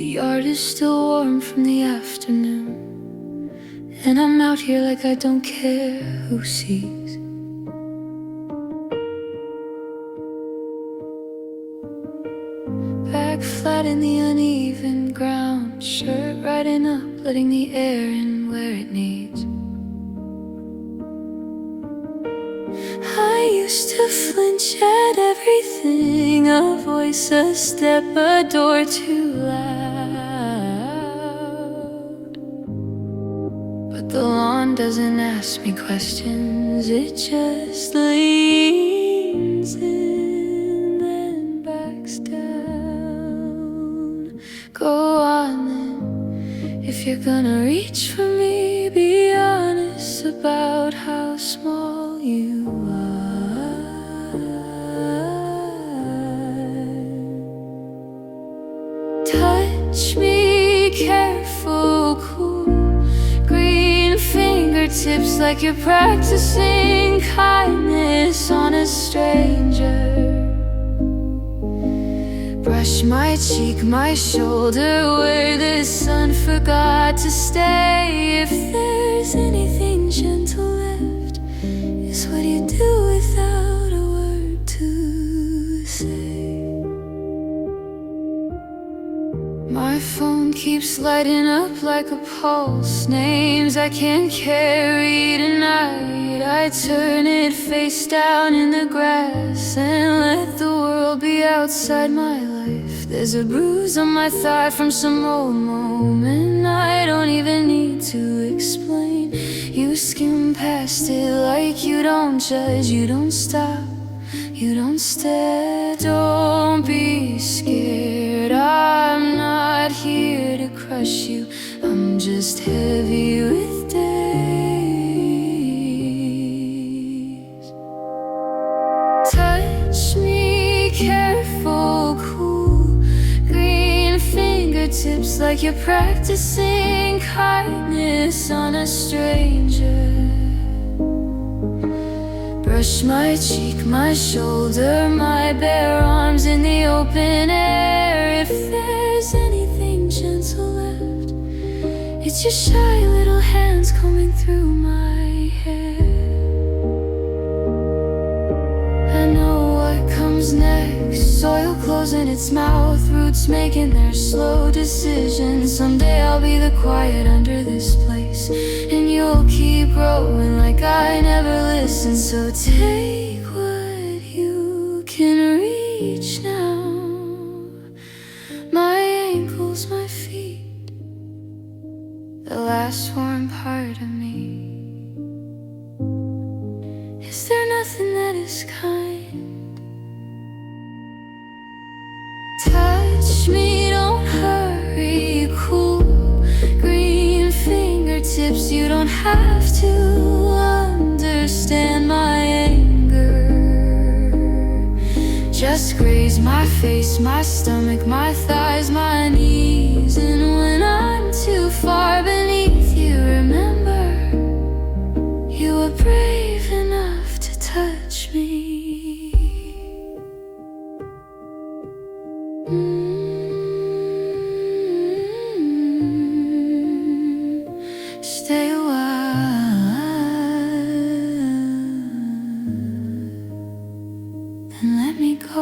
The yard is still warm from the afternoon, and I'm out here like I don't care who sees. Back flat in the uneven ground, shirt riding up, letting the air in where it needs. I used to flinch at everything, a voice, a step, a door too loud. But the lawn doesn't ask me questions, it just leans in, then backs down. Go on then, if you're gonna reach for me, be honest about how small you are. Touch me careful, cool, green fingertips like you're practicing kindness on a stranger. Brush my cheek, my shoulder, where the sun forgot to stay. If there's anything gentle left, it's what you do without a word to say. My phone keeps lighting up like a pulse, names I can't carry tonight. I turn it face down in the grass and let the world be outside my life. There's a bruise on my thigh from some old moment I don't even need to explain. You skim past it like you don't judge, you don't stop, you don't stare. Don't be scared, I'm not here to crush you, I'm just heavy with days. Touch me careful, cool, green fingertips like you're practicing kindness on a stranger. Brush my cheek, my shoulder, my bare arms in the open air. If there's anything gentle left, it's your shy little hands combing through my hair. I know what comes next, soil closing its mouth, roots making their slow decisions. Someday I'll be the quiet under this place, and you'll keep growing like I never listened. So take what you can reach now, my ankles, my feet, the last warm part of me. Is there nothing that is kind? Touch me, don't hurry, cool, green fingertips. You don't have to understand my anger. Just graze my face, my stomach, my thighs, my knees. And when I'm too far beneath you, remember, you were brave enough to touch me. Stay a while, then let me go.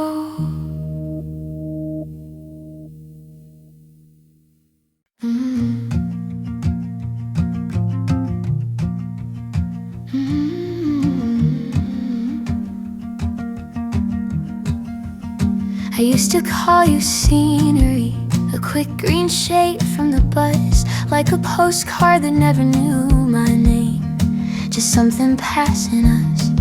I used to call you scenery, a quick green shade from the buzz, like a postcard that never knew my name, just something passing us.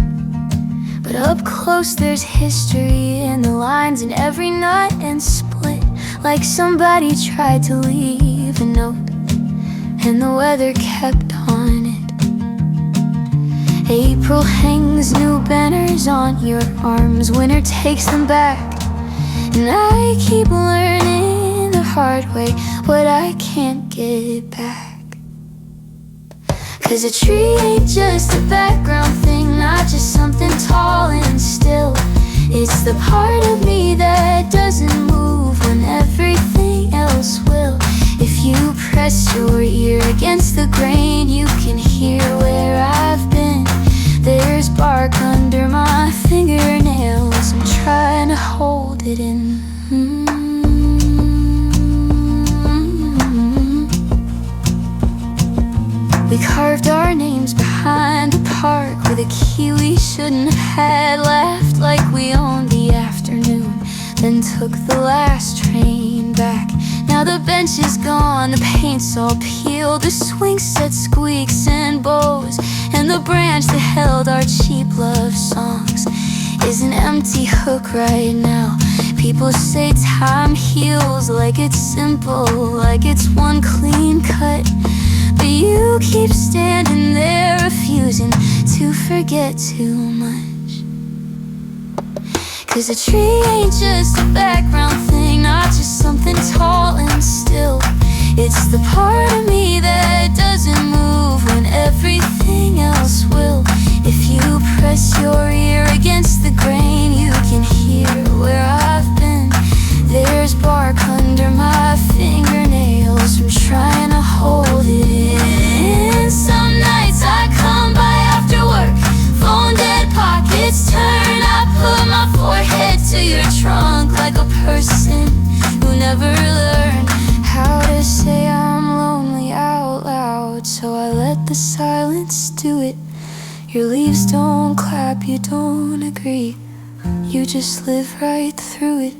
But up close there's history in the lines in every knot and split, like somebody tried to leave a note and the weather kept on it. April hangs new banners on your arms, winter takes them back, and I keep learning the hard way what I can't get back. 'Cause a tree ain't just a background thing, not just something tall and still. It's the part of me that doesn't move when everything else will. We carved our names behind the park with a key we shouldn't have had. Laughed like we owned the afternoon, then took the last train back. Now the bench is gone, the paint's all peeled, the swing set squeaks and bows, and the branch that held our cheap love songs is an empty hook right now. People say time heals like it's simple, like it's one clean cut, but you keep standing there refusing to forget too much. 'Cause a tree ain't just a background thing, not just something tall and still. It's the part of me that doesn't move when everything else will. If you press your ear against the grain, you can hear where I've been. There's bark under my fingernails from trying to hold it in. Some nights I come by after work, phone dead, pockets turn. I put my forehead to your trunk like a person who never learned how to say I'm lonely out loud. So I let the silence do it. Your leaves don't clap, you don't agree, you just live right through it.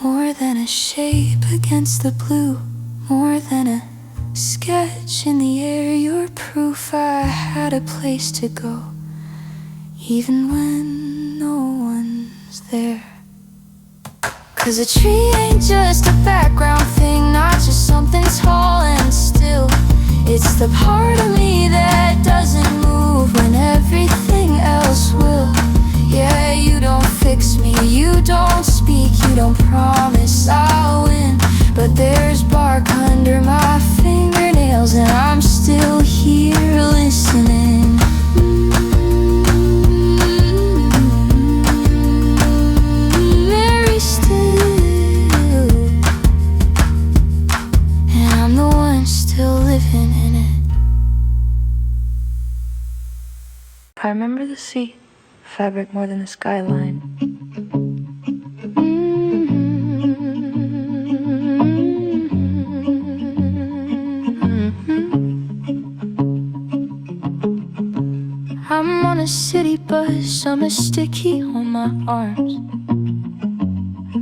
More than a shape against the blue, more than a sketch in the air. You're proof I had a place to go, even when no one's there. 'Cause a tree ain't just a background thing, not just something tall and still. It's the part of me that doesn't move when everything else will. Yeah, you don't fix me, you don't speak, you don't promise I'll win, but there's bark under my fingernails and I'm still here listening. Very still, and I'm the one still living in it. I remember the sea, fabric more than the skyline. I'm on a city bus, I'm a sticky on my arms.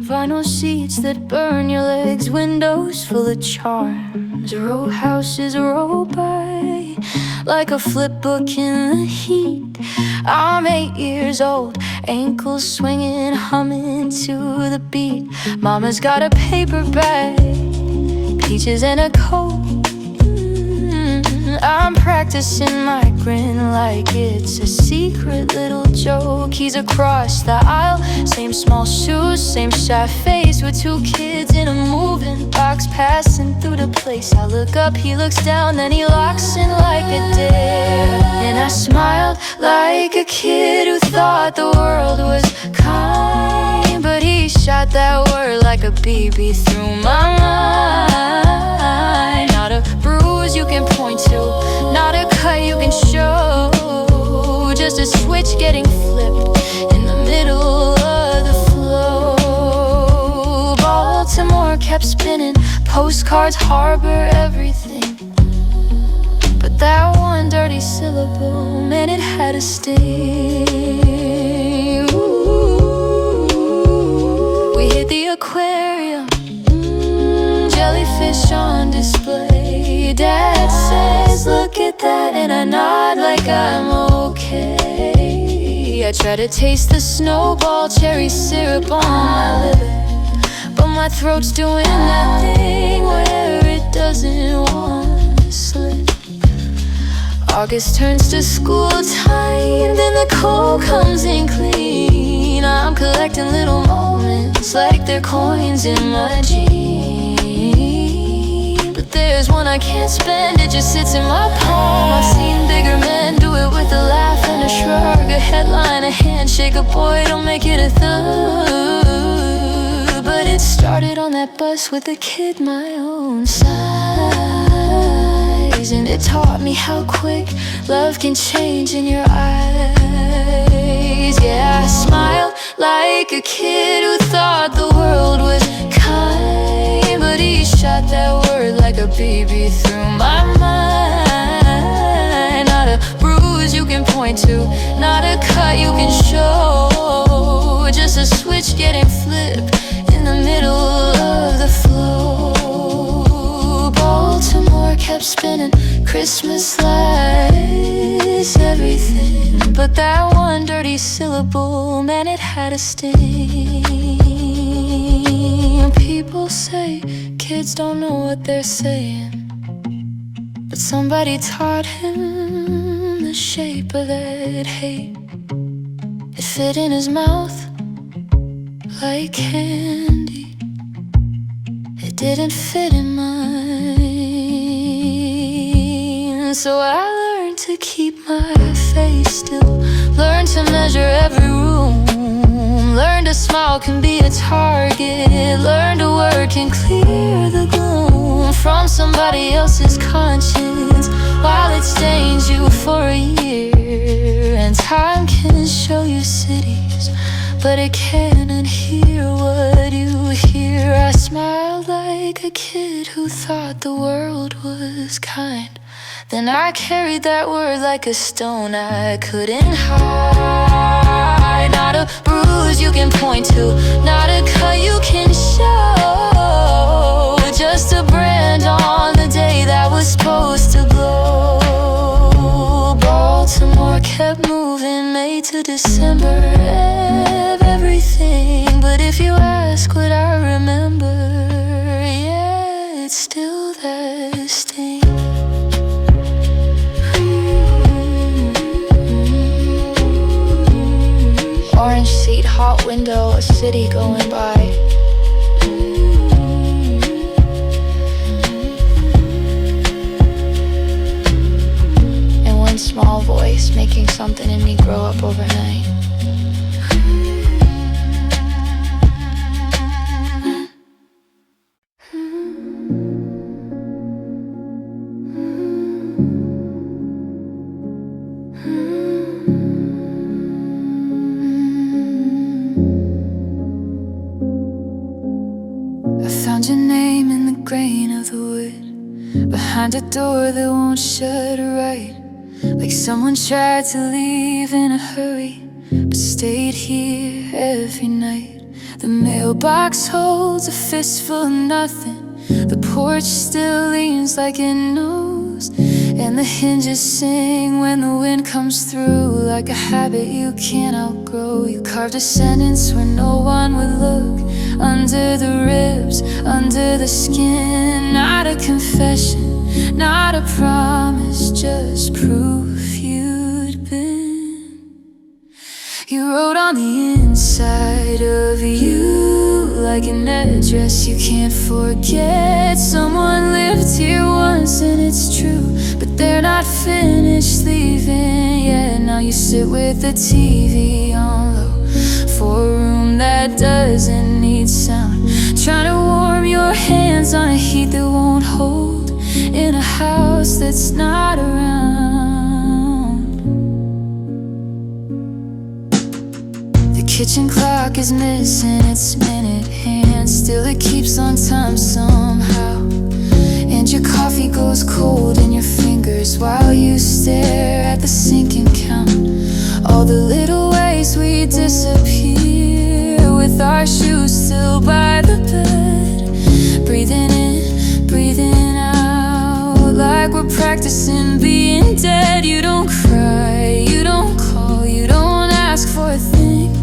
Vinyl seats that burn your legs, windows full of charms. Row houses roll by like a flip book in the heat. I'm 8 years old, ankles swinging, humming to the beat. Mama's got a paper bag, peaches and a coat. I'm practicing my grin like it's a secret little joke. He's across the aisle, same small shoes, same shy face, with 2 kids in a moving box passing through the place. I look up, he looks down, then he locks in like a dare. And I smiled like a kid who thought the world was kind, but he shot that word like a BB through my mind. Not a bruise you can point to, not a cut you can show, just a switch getting flipped in the middle of the flow. Baltimore kept spinning, postcards harbor everything, but that one dirty syllable, man, it had a sting. Ooh, we hit the aquarium, jellyfish on display. Dad says, look at that, and I nod like I'm okay. I try to taste the snowball cherry syrup on my liver, but my throat's doing that thing where it doesn't want to slip. August turns to school time, then the cold comes in clean. I'm collecting little moments like they're coins in my jeans. There's one I can't spend, it just sits in my palm. I've seen bigger men do it with a laugh and a shrug, a headline, a handshake, a boy, don't make it a thug. But it started on that bus with a kid my own size, and it taught me how quick love can change in your eyes. days. Yeah, I smiled like a kid who thought the world was kind, but he shot that word like a baby through my mind. Not a bruise you can point to, not a cut you can show, just a switch getting flipped in the middle of the flow. Baltimore kept spinning, Christmas lights, everything, but that one dirty syllable, man, it had a sting. People say kids don't know what they're saying, but somebody taught him the shape of that hate. It fit in his mouth like candy, it didn't fit in mine. So I learned to keep my face still, learned to measure every room, learned a smile can be a target, learned a word can clear the gloom from somebody else's conscience, while it stains you for a year. And time can show you cities, but it cannot hear what you hear. I smiled like a kid who thought the world was kind, then I carried that word like a stone I couldn't hide. Not a bruise you can point to, not a cut you can show, just a brand on the day that was supposed to glow. Baltimore kept moving, May to December, everything. But if you ask what I remember, yeah, it's still that sting. Orange seat, hot window, a city going by. And one small voice making something in me grow up overnight. Behind a door that won't shut right, like someone tried to leave in a hurry, but stayed here every night. The mailbox holds a fistful of nothing, the porch still leans like it knows, and the hinges sing when the wind comes through, like a habit you can't outgrow. You carved a sentence where no one would look, under the ribs, under the skin. Not a confession, not a promise, just proof you'd been. You wrote on the inside of you, like an address you can't forget. Someone lived here once and it's true, but they're not finished leaving yet. Now you sit with the TV on low, for a room that doesn't need sound, trying to warm your hands on a heat that won't hold, in a house that's not around. The kitchen clock is missing its minute hand, still it keeps on time somehow. And your coffee goes cold in your fingers while you stare at the sink and count all the little ways we disappear, with our shoes still by the bed, breathing in, breathing out, like we're practicing being dead. You don't cry, you don't call, you don't ask for a thing,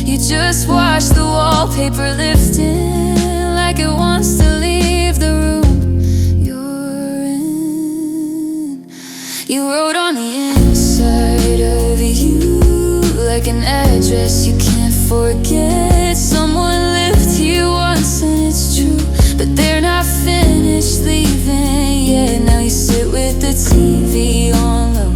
you just watch the wallpaper lifting, like it wants to leave the room you're in. You wrote on the inside of you, like an address you can't forget. Someone lived here once and it's true, but they're not finished leaving yet. Now you sit with the TV on low,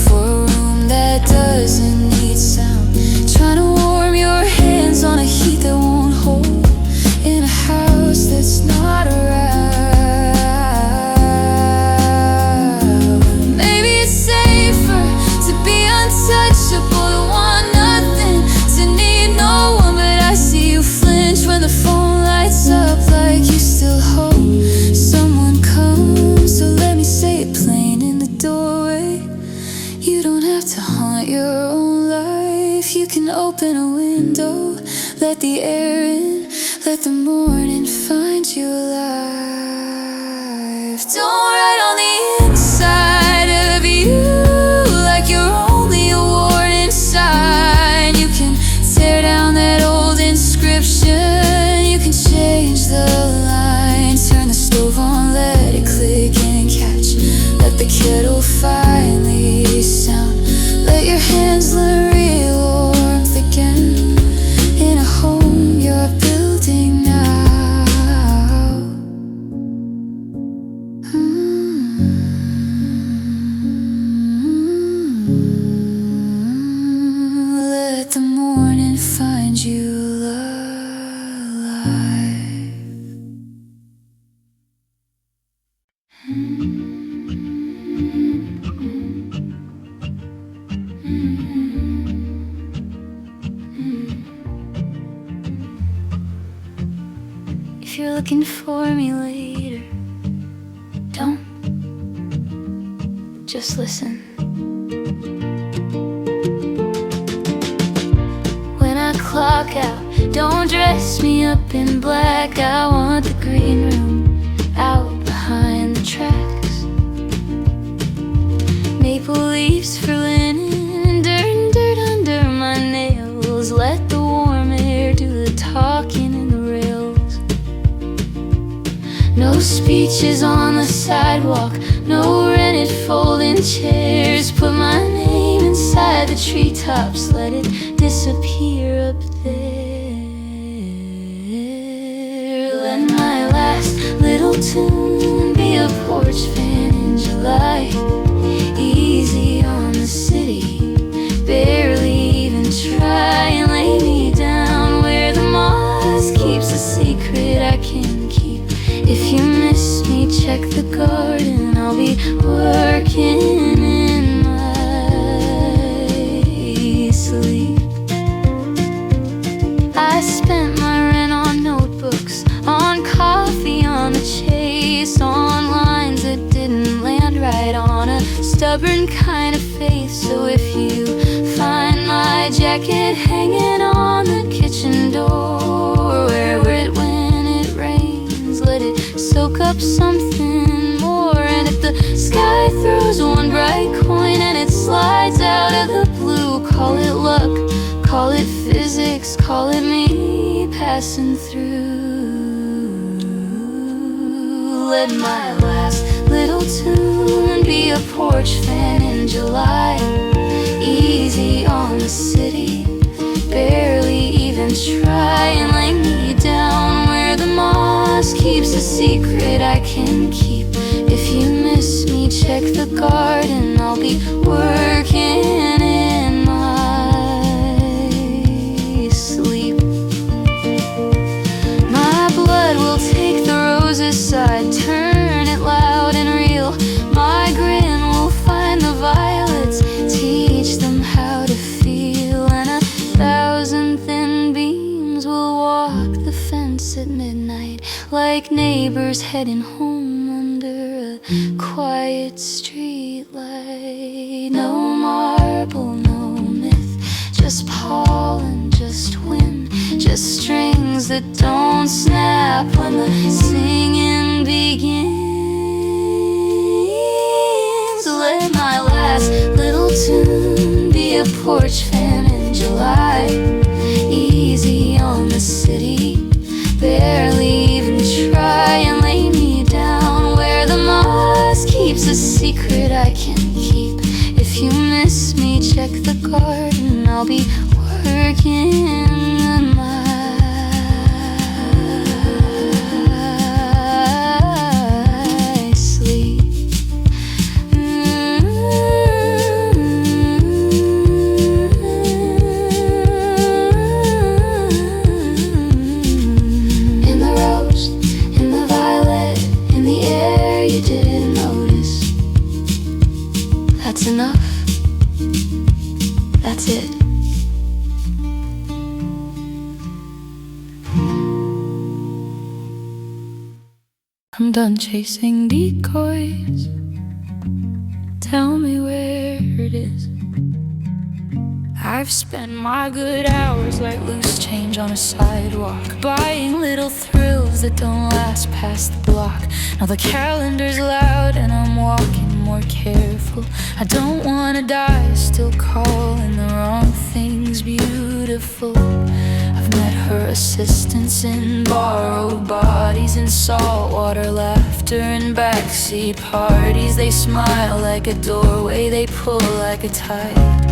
for a room that doesn't need sound, trying to warm your hands on a heat that won't hold, in a house that's not around. Maybe it's safer to be untouchable, to want nothing Open a window, let the air in, let the morning find you alive. Don't write on the inside of you like you're only a warning sign. You can tear down that old inscription, you can change the line. Turn the stove on, let it click and catch. Let the kettle finally sound. Let your hands learn real warmth again in a home you're building now. Let the morning find you alive. If you're looking for me later, don't just listen. When I clock out, don't dress me up in black. I want the green room out behind the tracks. Maple leaves for linen, dirt and dirt under my nails. Let the warm air do the talking in the rails. No speeches on the sidewalk, no rented folding chairs. Put my name inside the treetops, let it disappear up there. Let my last little tune be a porch fan in July. Easy on the city, barely even try. And lay me down where the moss keeps a secret I can keep. If you miss me, check the garden, I'll be working in my sleep. I spent my rent on notebooks, on coffee, on the chase, on lines that didn't land right, on a stubborn kind of faith. So if you find my jacket hanging on the kitchen door, wear it when it rains, let it soak up something more. And if the sky throws one bright coin and it slides out of the blue, call it luck, call it physics, call it me passing through. Let my last little tune be a porch fan in July. Easy on the city, barely even try. And lay me down where the moss keeps a secret I can keep. If you miss me, check the garden, I'll be working in my sleep. My blood will take the roses side, turn it loud and real. My grin will find the violets, teach them how to feel. And 1,000 thin beams will walk the fence at midnight, like neighbors heading home under a quiet street light. No marble, no myth, just pollen, just wind, just strings that don't snap when the singing begins. Let my last little tune be a porch fan in July. Easy on the city, barely even try. And lay me down where the moss keeps a secret I can keep. If you miss me, check the garden, I'll be working in my sleep. In the rose, in the violet, in the air you didn't notice. That's enough. That's it. I'm done chasing decoys. Tell me where it is. I've spent my good hours like loose change on a sidewalk, buying little thrills that don't last past the block. Now the calendar's loud and I'm walking more careful. I don't wanna die, still calling the wrong things beautiful. I've met her assistants in borrowed bodies, in saltwater laughter and backseat parties. They smile like a doorway, they pull like a tide.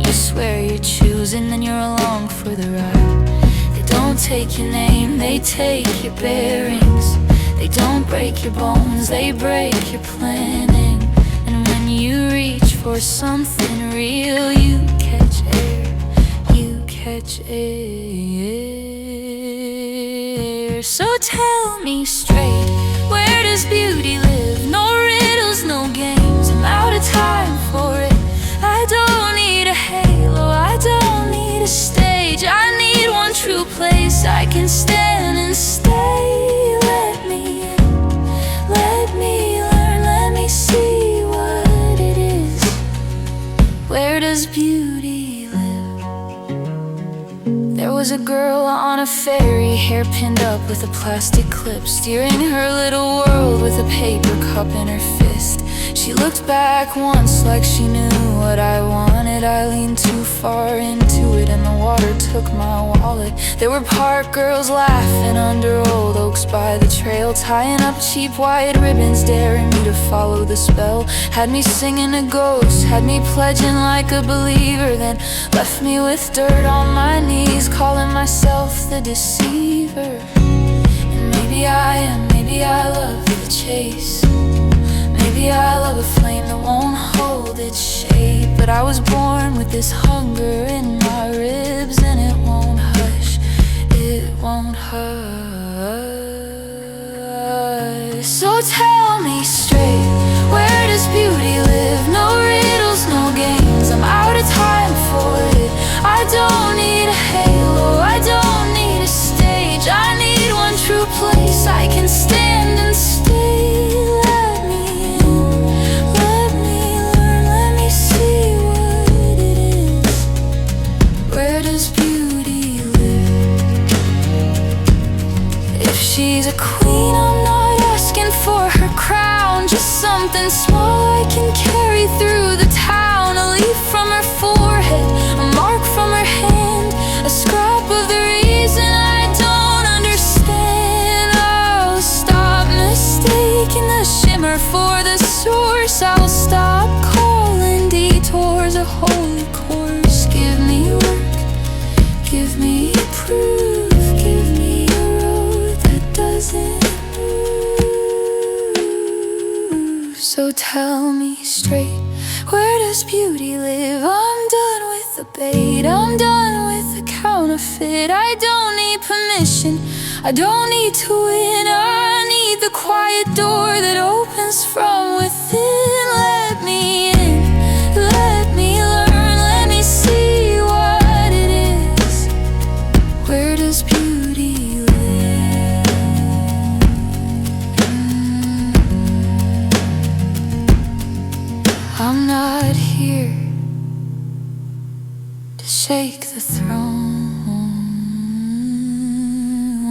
You swear you're choosing, then you're along for the ride. They don't take your name, they take your bearings. They don't break your bones, they break your planning. And when you reach for something real, you catch air, you catch air. So tell me straight, where does beauty live? No riddles, no games, I'm out of time for it. I don't need a halo, I don't need a stage. I need one true place I can stand and stay. Let me in, let me learn, let me see what it is. Where does beauty live? There was a girl on a ferry, hair pinned up with a plastic clip, steering her little world with a paper cup in her fist. She looked back once like she knew what I wanted. I leaned too far into it and the water took my wallet. There were park girls laughing under old oaks by the trail, tying up cheap white ribbons, daring me to follow the spell. Had me singing a ghost, had me pledging like a believer, then left me with dirt on my knees, calling myself the deceiver. And maybe I am, maybe I love the chase. Maybe I love a flame that won't hold its shape. But I was born with this hunger in my ribs, and it won't hush, it won't hush. So tell me straight, where does beauty live? No riddles, no games, I'm out of time for it. I don't need a halo, I don't need a stage. I need one true place I can stand and stay. She's a queen, I'm not asking for her crown, just something small I can carry through the town. A leaf from her forehead, a mark from her hand, a scrap of the reason I don't understand. I'll stop mistaking the shimmer for the source. I'll stop calling detours a holy course. Give me work, give me proof, give me so tell me straight, where does beauty live? I'm done with the bait, I'm done with the counterfeit. I don't need permission, I don't need to win. I need the quiet door that opens from within. Let me in, let me learn, let me see what it is. Where does beauty live? I'm not here to shake the throne.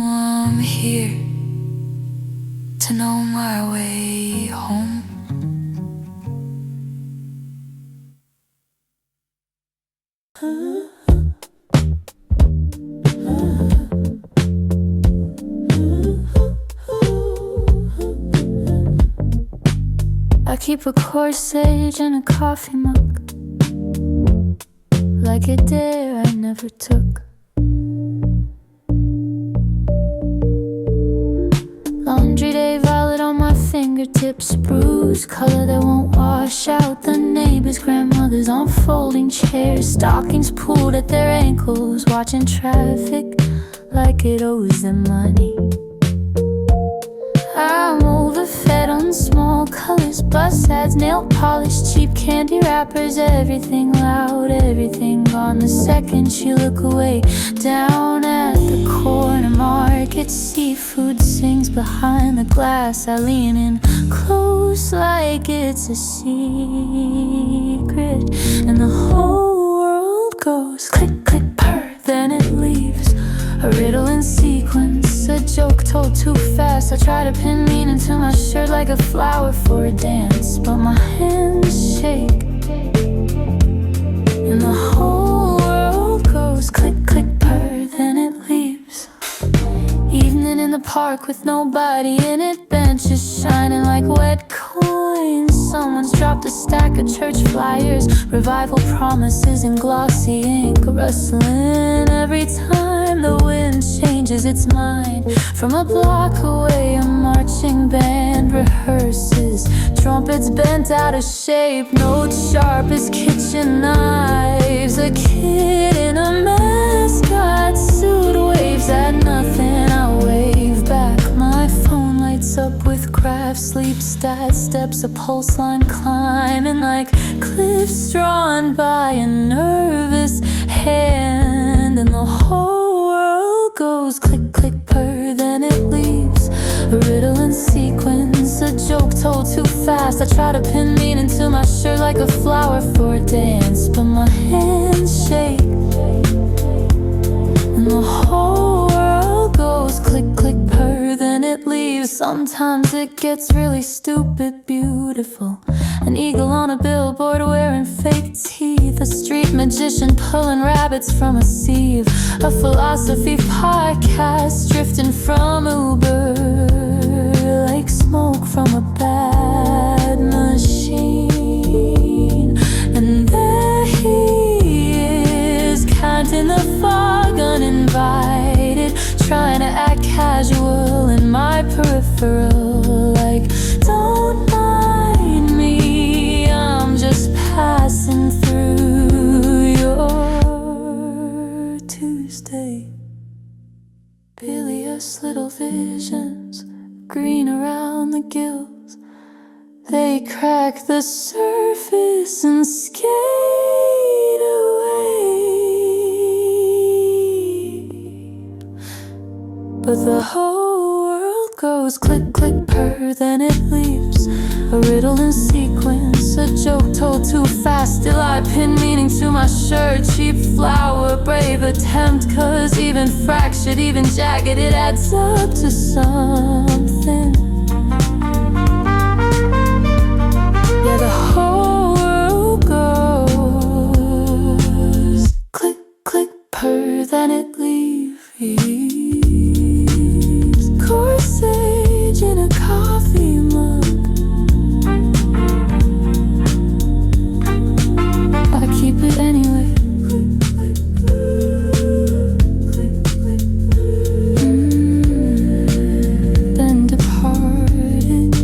I'm here to know my way home. I keep a corsage and a coffee mug, like a dare I never took. Laundry day violet on my fingertips, bruise color that won't wash out. The neighbor's grandmother's on folding chairs, stockings pulled at their ankles, watching traffic like it owes them money. I'm overfed on small colors, bus ads, nail polish, cheap candy wrappers, everything loud, everything gone. The second you look away, down at the corner market, seafood sings behind the glass. I lean in close like it's a secret, and the whole world goes click, click, purr, then it leaves. A riddle in sequence, a joke told too fast. I try to pin meaning to my shirt like a flower for a dance, but my hands shake and the whole world goes click, click, purr, then it leaves. Evening in the park with nobody in it, benches shining like wet coins. Someone's dropped a stack of church flyers, revival promises in glossy ink, rustling every time the wind changes its mind. From a block away a marching band rehearses, trumpets bent out of shape, notes sharp as kitchen knives. A kid in a mascot suit waves at nothing, I wave back. My phone lights up with graph, sleep stats, steps, a pulse line climbing like cliffs drawn by a nervous hand. And the whole world goes click, click, purr, then it leaves. A riddle in sequence, a joke told too fast. I try to pin meaning to my shirt like a flower for a dance, but my hands shake and the whole world goes click, click, purr, then it leaves. Sometimes it gets really stupid beautiful. An eagle on a billboard wearing fake teeth, a street magician pulling rabbits from a sieve, a philosophy podcast drifting from Uber like smoke from a bad machine. And there he is, Kant in the fog, uninvited, trying to act casual in my peripheral, like don't mind me, I'm just passing through your Tuesday. Bilious little visions, green around the gills, they crack the surface and skate away. But the whole world goes click, click, purr, then it leaves. A riddle in sequence, a joke told too fast. Still I pin meaning to my shirt, cheap flower, brave attempt. Cause even fractured, even jagged, it adds up to something. Yeah, the whole world goes click, click, purr, then it leaves. Corsage in a coffee mug, I keep it anyway. Then departed.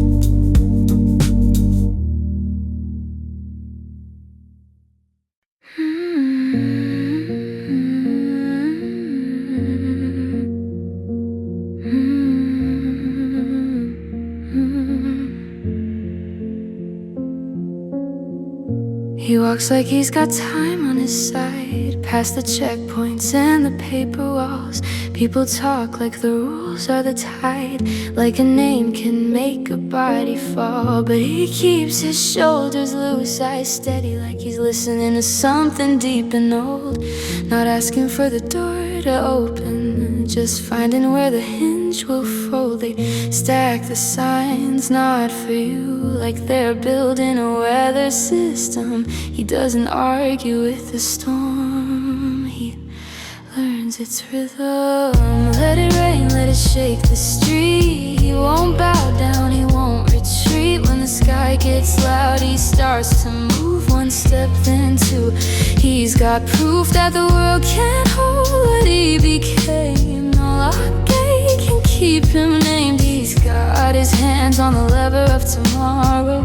He walks like he's got time on his side, past the checkpoints and the paper walls. People talk like the rules are the tide, like a name can make a body fall. But he keeps his shoulders loose, eyes steady, like he's listening to something deep and old. Not asking for the door to open, just finding where the hinge will fold. They stack the signs, not for you, like they're building a weather system. He doesn't argue with the storm, he learns its rhythm. Let it rain, let it shake the street. He won't bow down, he won't retreat. When the sky gets loud, he starts to move one step, then two. He's got proof that the world can't hold what he became. No lockgate can keep him named. He's got his hands on the lever of tomorrow,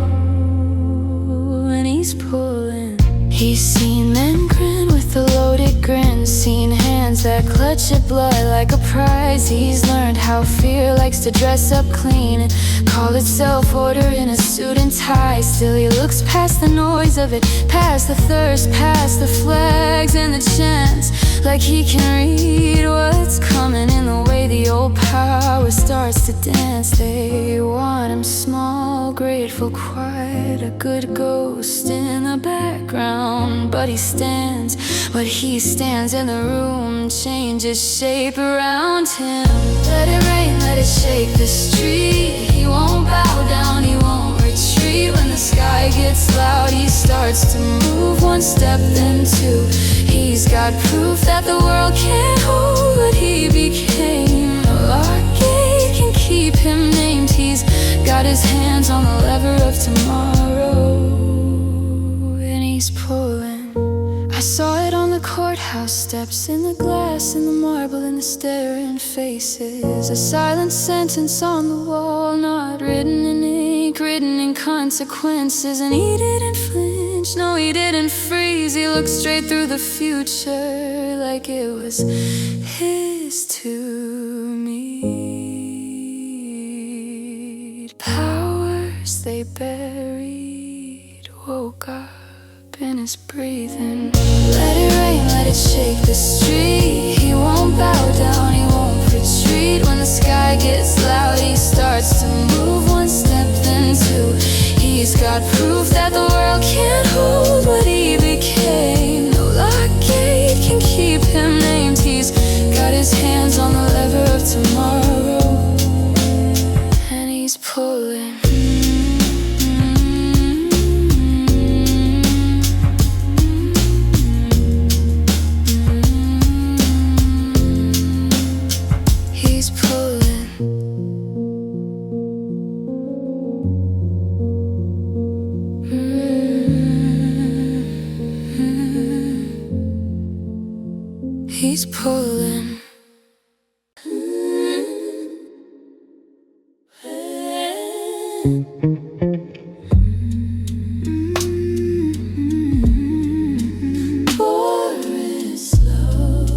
and he's pulling. He's seen men grin with a loaded grin, seen hands that clutch at blood like a prize. He's learned how fear likes to dress up clean and call it self-order in a suit and tie. Still he looks past the noise of it, past the thirst, past the flags and the chants, like he can read what's coming in the way the old power starts to dance. They want him small, grateful, quiet, a good ghost in the background. But he stands and the room changes shape around him. Let it rain, let it shake the street. He won't bow down, he won't retreat. When the sky gets loud, he starts to move. One step, then two. He's got proof that the world can't hold what he became. No lockgate can keep him named. He's got his hands on the lever of tomorrow, and he's pulling. I saw it on the courthouse steps, in the glass, in the marble, in the staring faces. A silent sentence on the wall, not written in ink, written in consequences. And he didn't flinch, no, he didn't freeze. He looked straight through the future like it was his to meet. Powers they buried woke up in his breathing. Let it rain, let it shake the street. He won't bow down, he won't retreat. When the sky gets loud, he starts to move. One step, then two. He's got proof that the world can't hold what he became. No lockgate can keep him named. He's got his hands on the lever of tomorrow, and he's pulling. He's pulling. Forest love.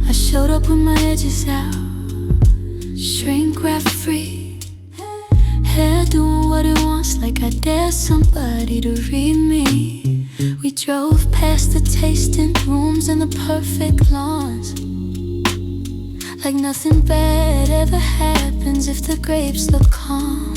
I showed up with my edges out, shrink wrap free, hair doing what it wants, like I dare somebody to read me. We drove past the tasting rooms and the perfect lawns, like nothing bad ever happens if the grapes look calm.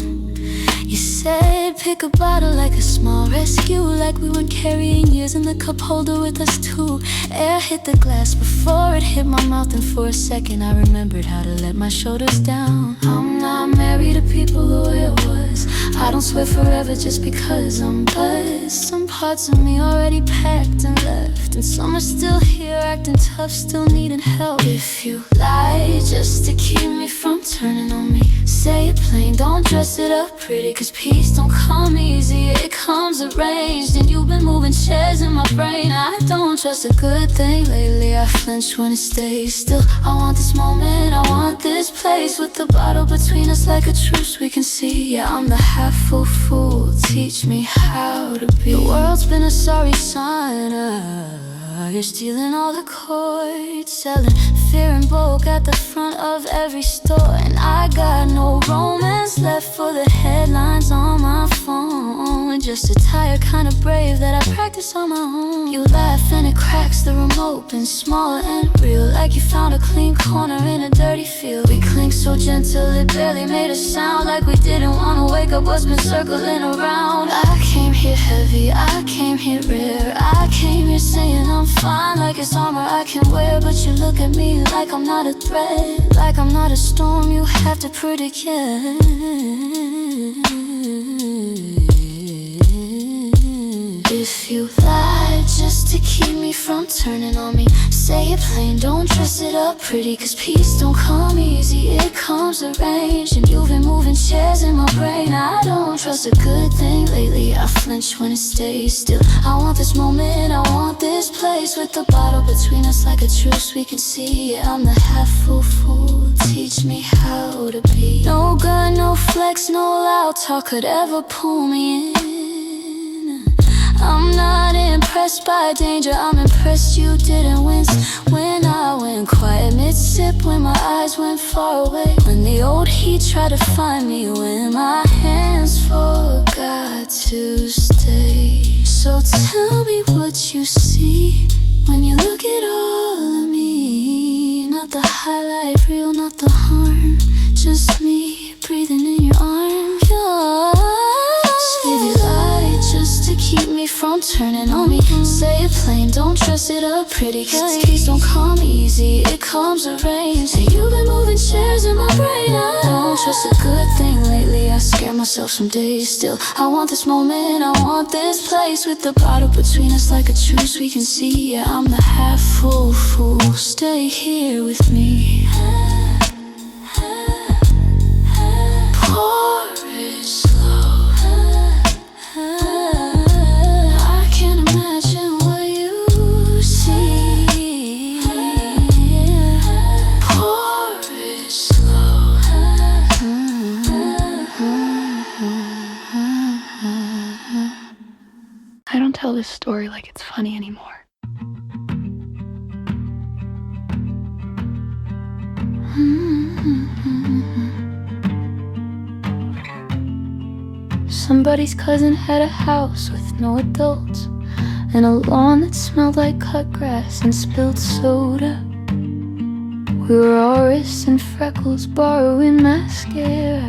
You said pick a bottle like a small rescue, like we were carrying years in the cup holder with us too. Air hit the glass before it hit my mouth, and for a second I remembered how to let my shoulders down. I'm not married to people the way it was. I don't swear forever just because I'm buzzed. Some parts of me already packed and left, and some are still here acting tough, still needing help. If you lie just to keep me from turning on me, say it plain, don't dress it up pretty. Cause peace don't come easy, it comes arranged. And you've been moving chairs in my brain. I don't trust a good thing lately, I flinch when it stays still. I want this moment, I want this place, with the bottle between us like a truce we can see. Yeah, I'm the half-full fool, teach me how to be. The world's been a sorry son. You're stealing all the chords, selling fear and bulk at the front of every store. And I got no romance left for the headlines on my phone. Just a tired kind of brave that I practice on my own. You laugh and it cracks the remote, been small and real, like you found a clean corner in a dirty field. We cling so gentle it barely made a sound, like we didn't want to wake up what's been circling around. I came here heavy, I came here rare, I came here saying I'm fine, like it's armor I can wear. But you look at me like I'm not a threat, like I'm not a storm you have to predict yet. If you lie just to keep me from turning on me, say it plain, don't dress it up pretty. Cause peace don't come easy, it comes arranged. And you've been moving chairs in my brain. I don't trust a good thing lately, I flinch when it stays still. I want this moment, I want this place, with the bottle between us like a truce we can see. Yeah, I'm the half-full fool, teach me how to be. No gun, no flex, no loud talk could ever pull me in. I'm not impressed by danger, I'm impressed you didn't wince when I went quiet mid-sip, when my eyes went far away, when the old heat tried to find me, when my hands forgot to stay. So tell me what you see just me breathing in your arms. Save your light just to keep me from turning on me. Say it plain, don't dress it up pretty, cause peace don't come easy, it comes with rain. Say you've been moving chairs in my brain. I don't trust a good thing lately, I scare myself some days still. I want this moment, I want this place, with the bottle between us like a truce we can see. Yeah, I'm the half full fool, stay here with me. Pour it slow. I can't imagine what you see. Pour it slow. I don't tell this story like it's funny anymore. Somebody's cousin had a house with no adults, and a lawn that smelled like cut grass and spilled soda. We were all wrists and freckles, borrowing mascara,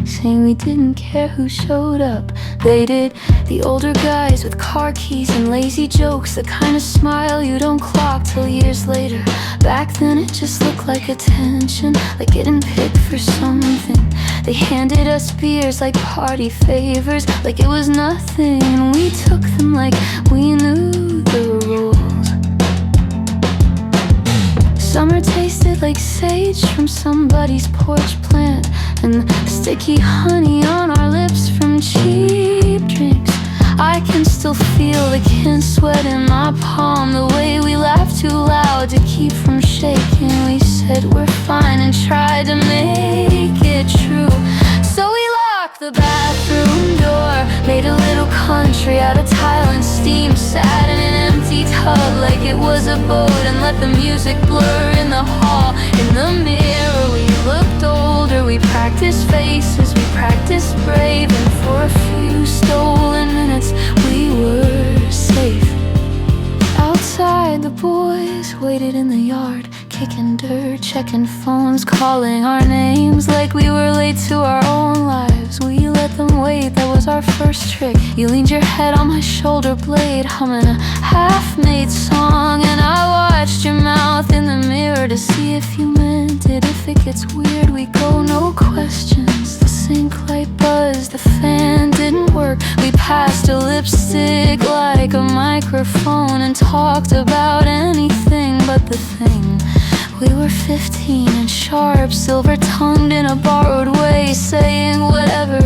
saying we didn't care who showed up. They did, the older guys with car keys and lazy jokes, the kind of smile you don't clock till years later. Back then it just looked like attention, like getting picked for something. They handed us beers like party favors, like it was nothing, and we took them like we knew the rules. Summer tasted like sage from somebody's porch plant, and sticky honey on our lips from cheap drinks. I can still feel the kin sweat in my palm, the way we laughed too loud to keep from shaking. We said we're fine and tried to make it true. So we locked the bathroom door, made a little country out of tile and steam, sat in an empty tub like it was a boat, and let the music blur in the hall. In the mirror we looked older, we practiced faces, we practiced brave, and for a few stolen minutes we were safe. Outside the boys waited in the yard, kicking dirt, checking phones, calling our names like we were late to our own lives. We let them wait, that was our first trick. You leaned your head on my shoulder blade, humming a half-made song, and I watched your mouth in the mirror to see if you meant it. If it gets weird, we go, no questions. The sink light buzzed, the fan didn't work. We passed a lipstick like a microphone and talked about anything but the thing. We were 15 and sharp, silver-tongued in a borrowed way, saying whatever,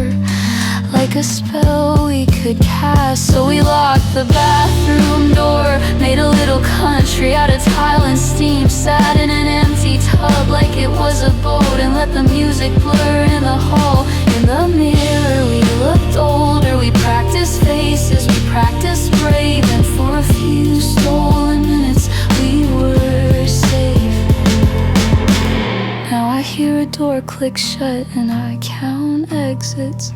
like a spell we could cast. So we locked the bathroom door, made a little country out of tile and steam, sat in an empty tub like it was a boat, and let the music blur in the hall. In the mirror we looked older, we practiced faces, we practiced brave, and for a few stolen minutes we were safe. Now I hear a door click shut and I count exits.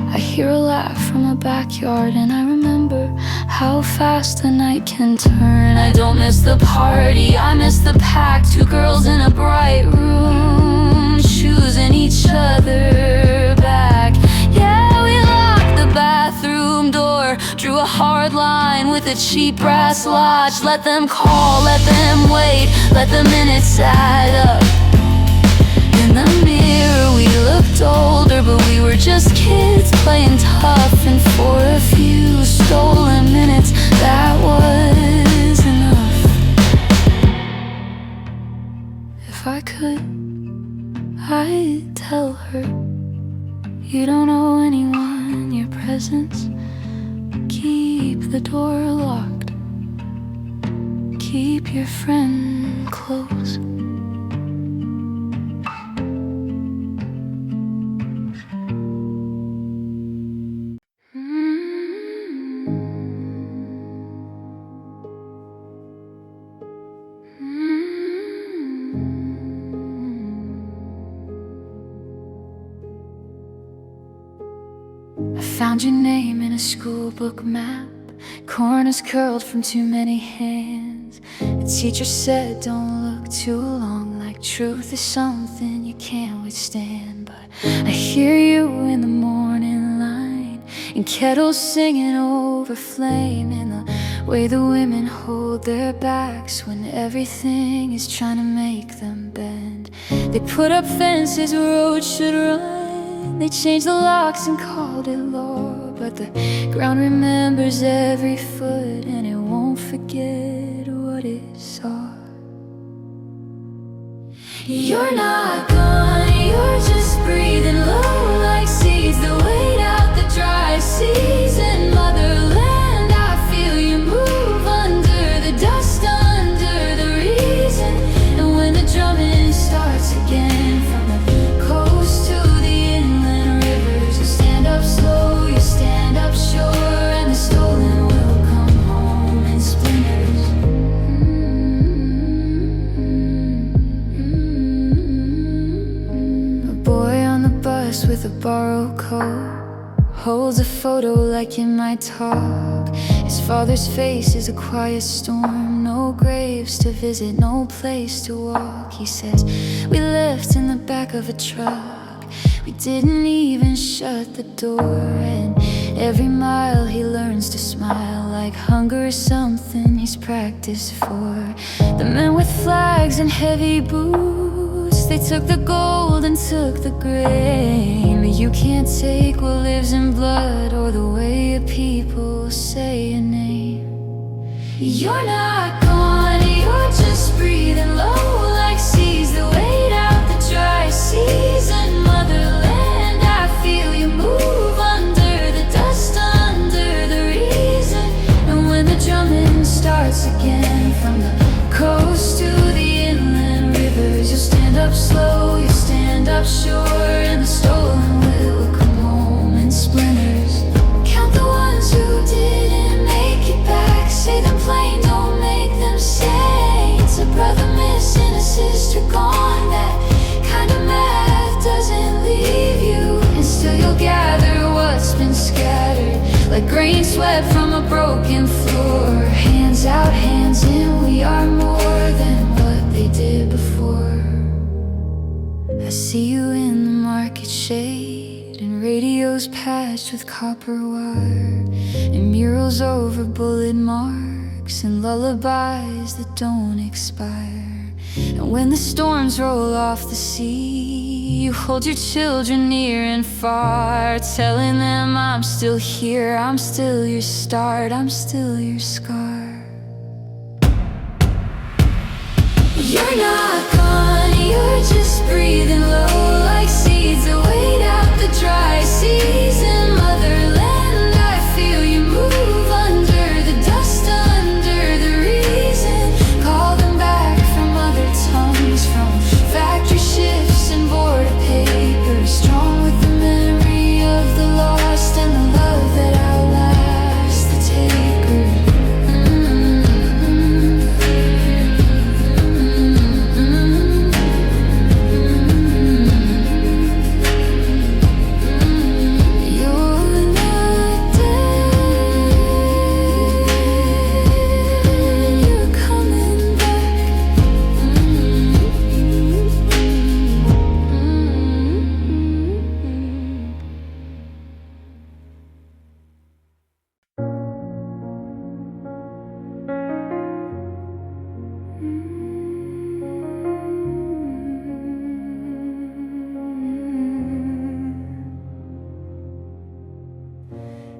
I hear a laugh from a backyard, and I remember how fast the night can turn. I don't miss the party, I miss the pack. Two girls in a bright room, choosing each other back. Yeah, we locked the bathroom door, drew a hard line with a cheap brass watch. Let them call, let them wait, let the minutes add up. In the mirror we looked older, but we were just kids playing tough, and for a few stolen minutes that was enough. If I could, I'd tell her, you don't owe anyone your presence. Keep the door locked, keep your friend close. Found your name in a schoolbook map, corners curled from too many hands. The teacher said don't look too long, like like truth is something you can't withstand. But I hear you in the morning line, and kettles singing over flame, and the way the women hold their backs when everything is trying to make them bend. They put up fences where roads should run, they changed the locks and called it law, but the ground remembers every foot, and it won't forget what it saw. You're not gone, you're just breathing low like seeds that wait out the dry season. Motherland, I feel you move under the dust, under the reason. And when the drumming starts again, from the coast to the inland rivers, you stand up slow, you stand up sure, and the stolen will come home in splinters. With a borrowed coat, holds a photo like it might talk. His father's face is a quiet storm, no graves to visit, no place to walk. He says, we left in the back of a truck, we didn't even shut the door. And every mile he learns to smile, like hunger is something he's practiced for. The men with flags and heavy boots, they took the gold and took the grain, but you can't take what lives in blood or the way a people say your name. You're not gone, you're just breathing low like seas that wait out the dry season. Motherland, I feel you move under the dust, under the reason. And when the drumming starts again, from the coast to the inland rivers, you'll stand up slow, you stand up sure, and the stolen will come home in splinters. Count the ones who didn't make it back, say them plain, don't make them saints. A brother missing, a sister gone, that kind of math doesn't leave you. And still you'll gather what's been scattered, like grain swept from a broken floor. Hands out, hands in, we are more than what they did before. I see you in the market shade, and radios patched with copper wire, and murals over bullet marks, and lullabies that don't expire. And when the storms roll off the sea, you hold your children near and far, telling them I'm still here, I'm still your start, I'm still your scar. You're not gone, you're just breathing low like seeds that wait out the dry season. Motherland, I feel you move under the dust, under the reason. Call them back from other tongues, from factory shifts and board paper, strong with the memory of the lost and the love that outlasts the taker.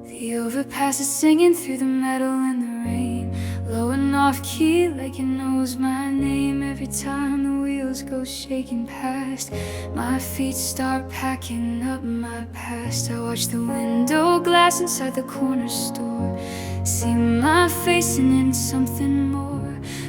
The overpass is singing through the metal in the rain, low and off key like it knows my name. Every time the wheels go shaking past, my feet start packing up my past. I watch the window glass inside the corner store, see my face and in something more.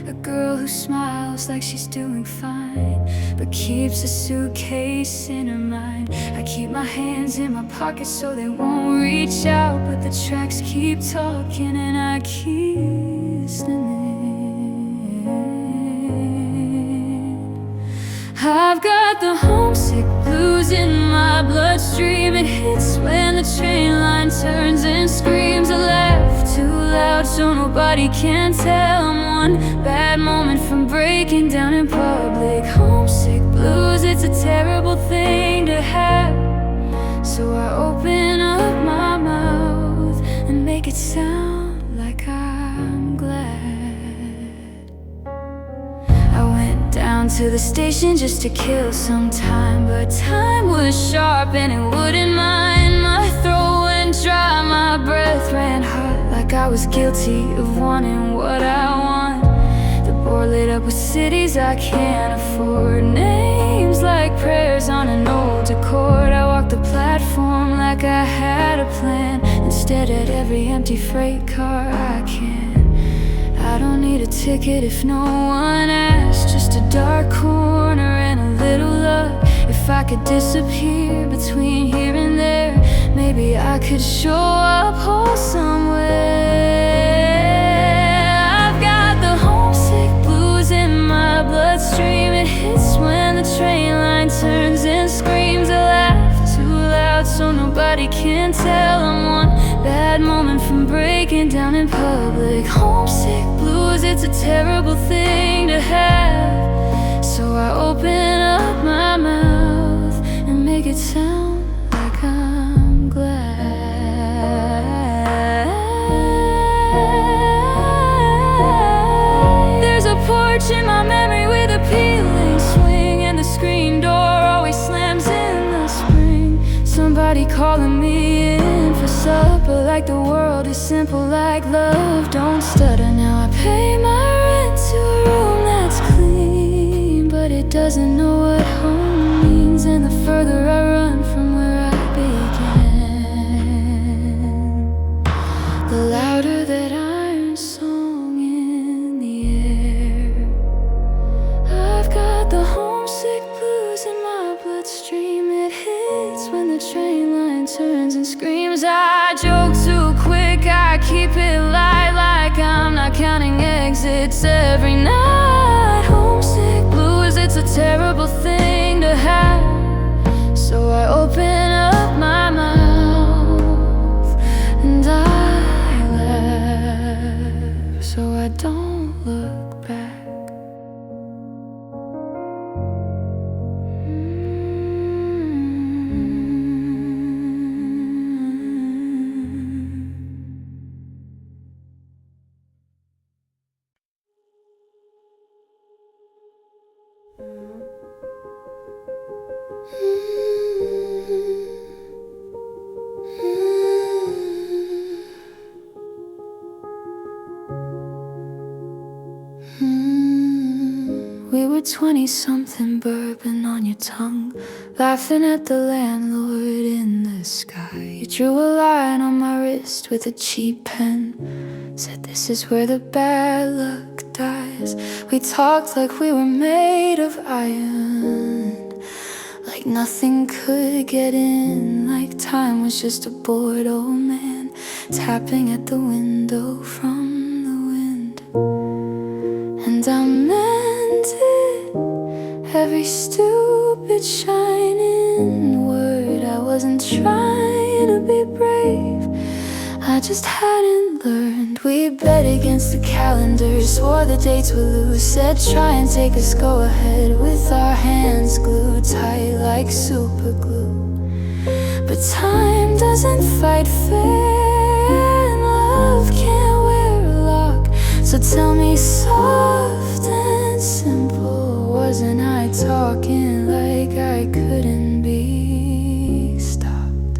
A girl who smiles like she's doing fine, but keeps a suitcase in her mind. I keep my hands in my pockets so they won't reach out, but the tracks keep talking and I keep listening. I've got the homesick blues in my bloodstream. It hits when the train line turns and screams. I laugh too loud so nobody can tell. I'm one bad moment from breaking down in public. Homesick blues, it's a terrible thing to have. So I open up my mouth and make it sound like I'm glad. I went down to the station just to kill some time, but time was sharp and it wouldn't mind. My throat went dry, my breath ran hot, like I was guilty of wanting what I want. The board lit up with cities I can't afford, names like prayers on an old accord. I walked the platform like I had a plan, instead at every empty freight car I can. I don't need a ticket if no one asks, just a dark corner and a little luck. If I could disappear between here and there, maybe I could show up whole somewhere. I've got the homesick blues in my bloodstream. It hits when the train line turns and screams. I laugh too loud so nobody can tell I'm one bad moment from breaking down in public. Homesick blues, it's a terrible thing to have. So I open up my mouth and make it sound like I'm glad. There's a porch in my memory with a peeling swing, and the screen door always slams in the spring. Somebody calling me in for supper, like the world is simple like love. Don't stutter now, I pay my rent to a room that's clean, but it doesn't know what home means. And the further I run from where I began, the louder that iron song in the air. I've got the homesick blues in my bloodstream. It hits when the train line turns and screams. I joke too quick, I keep it light, like I'm not counting exits every night. Homesick blues, it's a terrible thing to have. So I open up my mouth and I laugh, so I don't look back. We were 20-something, bourbon on your tongue, laughing at the landlord in the sky. You drew a line on my wrist with a cheap pen, said this is where the bad luck dies. We talked like we were made of iron, like nothing could get in, like time was just a bored old man tapping at the window from the wind. And I meant it, every stupid shining word. I wasn't trying to be brave, I just hadn't learned. We bet against the calendar, swore the dates would lose, said try and take us, go ahead, with our hands glued tight like super glue. But time doesn't fight fair, and love can't wear a lock. So tell me soft and simple, wasn't I talking like I couldn't be stopped?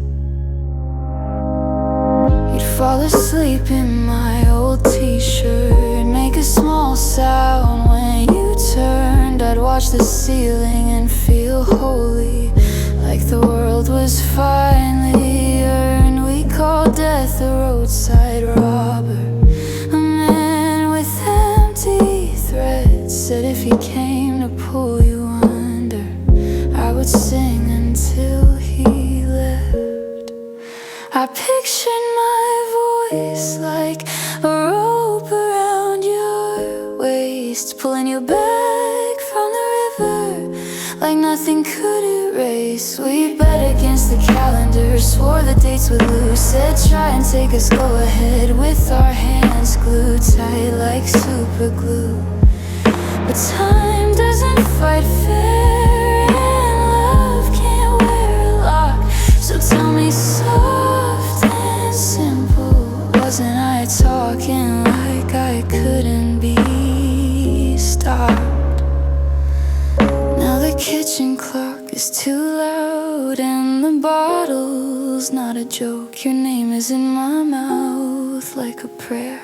You'd fall asleep in my old t-shirt, make a small sound when you turned. I'd watch the ceiling and feel holy, like the world was finally earned. We called death a roadside robber, a man with empty threats, said if he came to pull you under, I would sing until he left. I pictured my voice like a rope around your waist, pulling you back from the river like nothing could erase. We bet against the calendar, swore the dates would lose, said try and take us, go ahead, with our hands glued tight like super glue. But time doesn't fight fair, tell me soft and simple. Wasn't I talking like I couldn't be stopped? Now the kitchen clock is too loud and the bottle's not a joke. Your name is in my mouth like a prayer,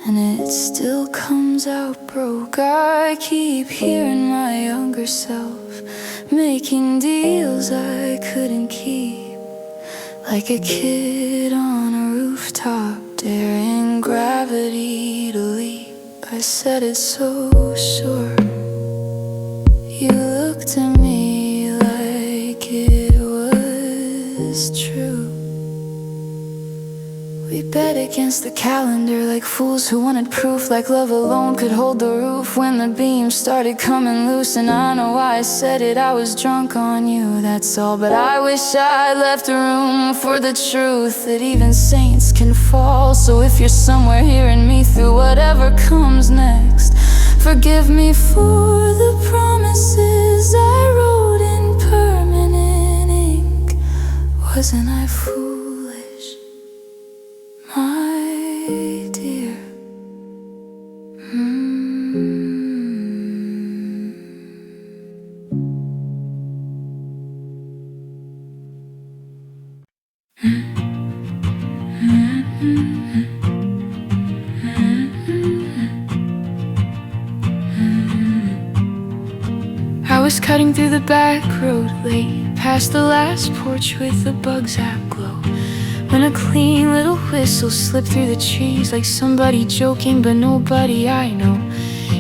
and it still comes out broke. I keep hearing my younger self making deals I couldn't keep, like a kid on a rooftop daring gravity to leap. I said it so sure. You looked at me like it was true. We bet against the calendar like fools who wanted proof, like love alone could hold the roof when the beams started coming loose. And I know why I said it, I was drunk on you, that's all. But I wish I'd left room for the truth that even saints can fall. So if you're somewhere hearing me through whatever comes next, forgive me for the promises I wrote in permanent ink. Wasn't I foolish, my dear? I was cutting through the back road late, past the last porch with the bugs afglow, when a clean little whistle slipped through the trees, like somebody joking but nobody I know.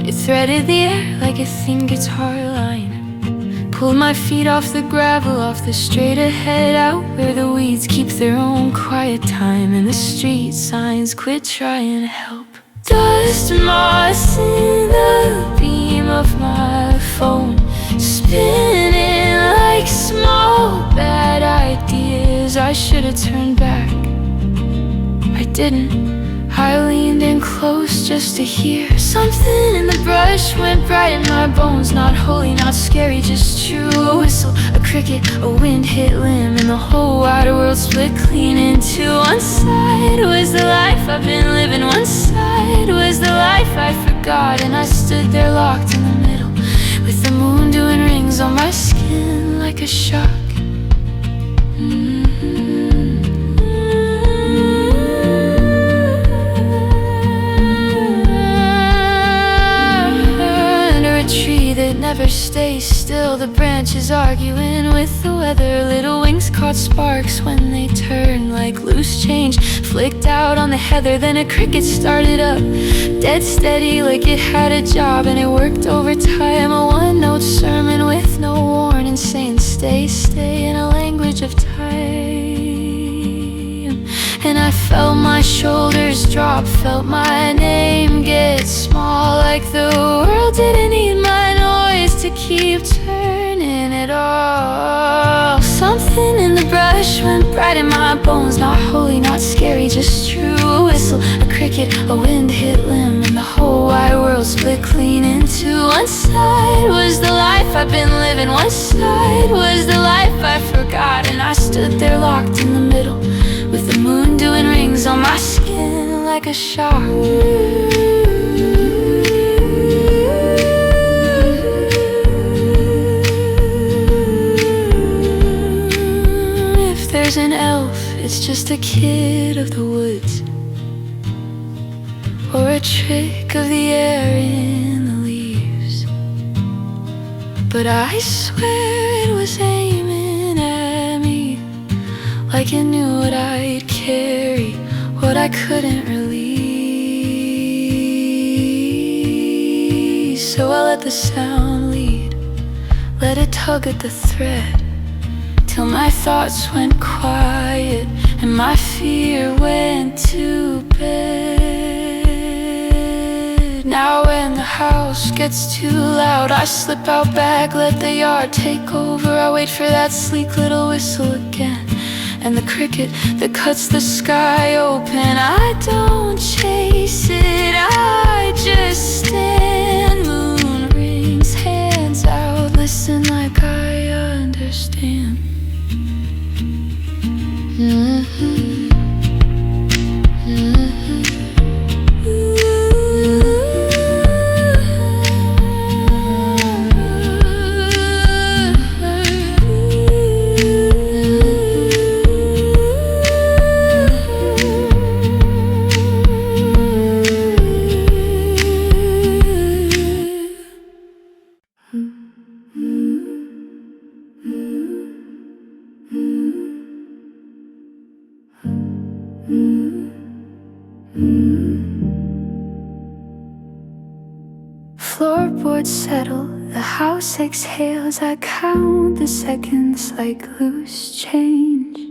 It threaded the air like a thin guitar line, pulled my feet off the gravel, off the straight ahead, out where the weeds keep their own quiet time, and the street signs quit trying to help. Dust moths in the beam of my phone, spinning like small bad ideas. I should have turned back, I didn't. I leaned in close just to hear something in the brush went bright in my bones. Not holy, not scary, just true. A whistle, a cricket, a wind hit limb, and the whole wide world split clean into one side. Was the life I've been living, one side was the life I forgot. And I stood there locked in the middle, with the moon doing rings on my skin like a shock. Under a tree that never stays still, the branches arguing with the weather. Little wings caught sparks when they turned like loose change, flicked out on the heather. Then a cricket started up, dead steady like it had a job, and it worked overtime. A one-note sermon with no warning, saying stay, stay, in a language of time. And I felt my shoulders drop, felt my name get small, like the world didn't need my noise to keep turning it all. Something in the brush went bright in my bones, not holy, not scary, just true. A whistle, a cricket, a wind hit limb, and the whole wide world split clean into one side. Was the life I've been living, one side was the life I forgot. And I stood there locked in the middle, with the moon doing rings on my skin like a shock. If there's an elf, it's just a kid of the woods, or a trick of the air in the leaves. But I swear it was aiming at me, like it knew what I'd carry, what I couldn't release. So I let the sound lead, let it tug at the thread, till my thoughts went quiet and my fear went to bed. Now when the house gets too loud, I slip out back, let the yard take over. I wait for that sleek little whistle again, and the cricket that cuts the sky open. I don't chase it, I just stand. Moon rings, hands out, listen like I understand. Floorboards settle, the house exhales. I count the seconds like loose change.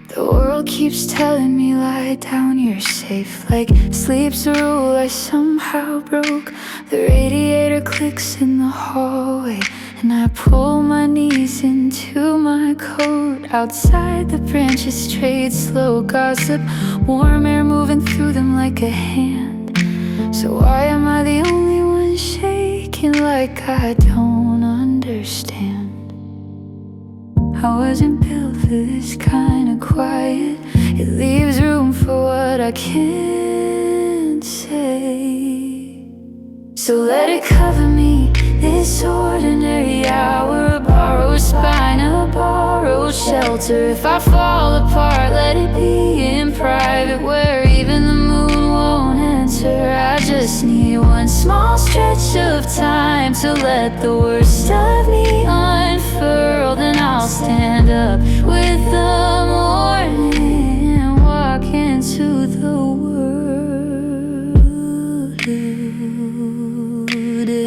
The world keeps telling me lie down, you're safe. Like sleep's a rule I somehow broke. The radiator clicks in the hallway, and I pull my knees into my coat. Outside the branches trade slow gossip, warm air moving through them like a hand. So why am I the only one shaking like I don't understand? I wasn't built for this kind of quiet. It leaves room for what I can't say. So let it cover me, this ordinary hour. A borrowed spine, a borrowed shelter. If I fall apart, let it be in private, where even the moon won't enter. I just need one small stretch of time to let the worst of me unfurl. Then I'll stand up with the morning and walk into the world.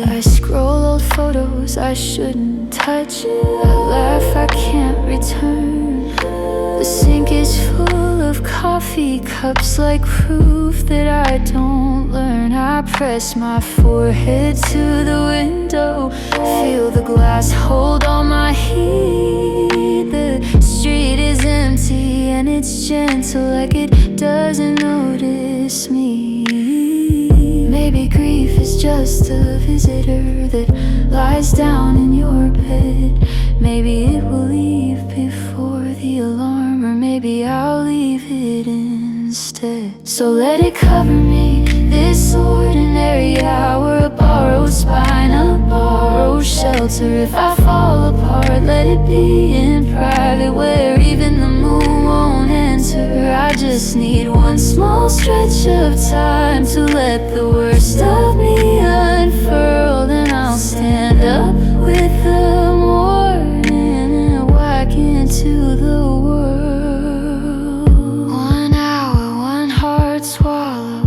I scroll old photos I shouldn't touch. I laugh I can't return. The sink is full of coffee cups, like proof that I don't learn. I press my forehead to the window, feel the glass hold on my heat. The street is empty and it's gentle, like it doesn't notice me. Maybe grief is just a visitor that lies down in your bed. Maybe it will leave before the alarm, or maybe I'll leave it instead. So let it cover me, this ordinary hour. A borrowed spine, a borrowed shelter. If I fall apart, let it be in private, where even the moon won't enter. I just need one small stretch of time to let the worst of me unfurl. Then I'll stand up with the morning and walk into the world. 1 hour, one hard swallow,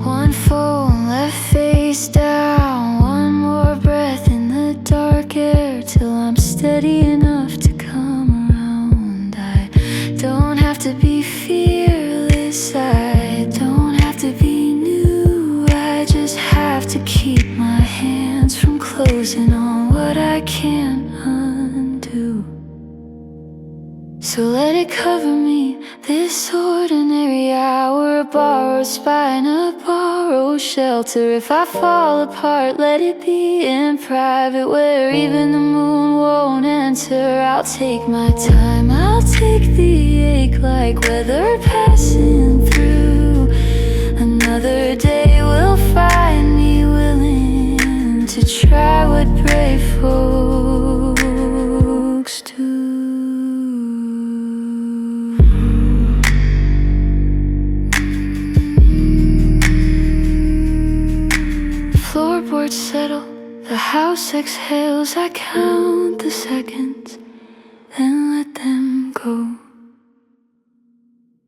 one phone left face down. One more breath in the dark air till I'm steady enough to come around. I don't have to be fearless, I don't have to be new. I just have to keep my hands from closing on what I can't undo. So let it cover me, this ordinary hour. A borrowed spine, a borrowed shelter. If I fall apart, let it be in private, where even the moon won't enter. I'll take my time, I'll take the ache like weather passing through. Another day will find me willing to try what brave folks do. Floorboards settle, the house exhales. I count the seconds, then let them go.